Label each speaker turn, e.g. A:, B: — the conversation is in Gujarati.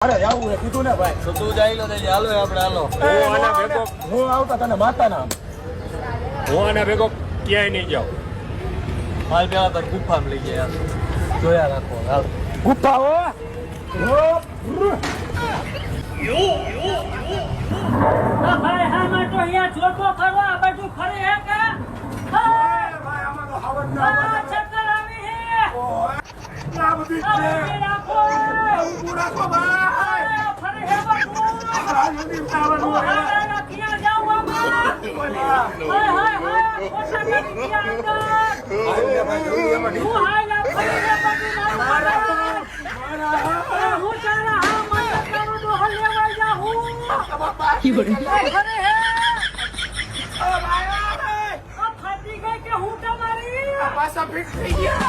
A: અરે આવું કીધું ને ભાઈ
B: તો તું જાય લો હાલો આપણે હાલો
C: હું આના ભેગો
A: હું આવતા તને માતા ના
C: હું આના ભેગો ક્યાંય નહીં જાઉં.
B: માલ પેલા તાર ગુફામાં લઈ ગયા જોયા રાખો હાલ
A: ગુફા હો
D: ભાઈ હામાં તો અહીંયા જોતો ખરો આ બધું ફરે હે કે
A: ભાઈ આમાં તો આવડ ના
D: આ ચક્કર આવી હે
A: ના બધી
D: આ બધી રાખો
A: પૂરા કો ભાઈ
D: આ ફરે હે બધું
A: આ નદી આવવાનું હે
D: હારા ક્યાં જાવ આમાં હાય હાય હાય કોટા કરી ક્યાં અંદર
A: આઈને ભાઈ જલ્દી એમાં
D: હું હાય ના ફરે હે બધું મારા હું ચારા હા મને કરો તો હલેવા જા હું ફરે હે આ ફાટી ગઈ કે હું તમારી
A: પાછા ફિટ થઈ ગયા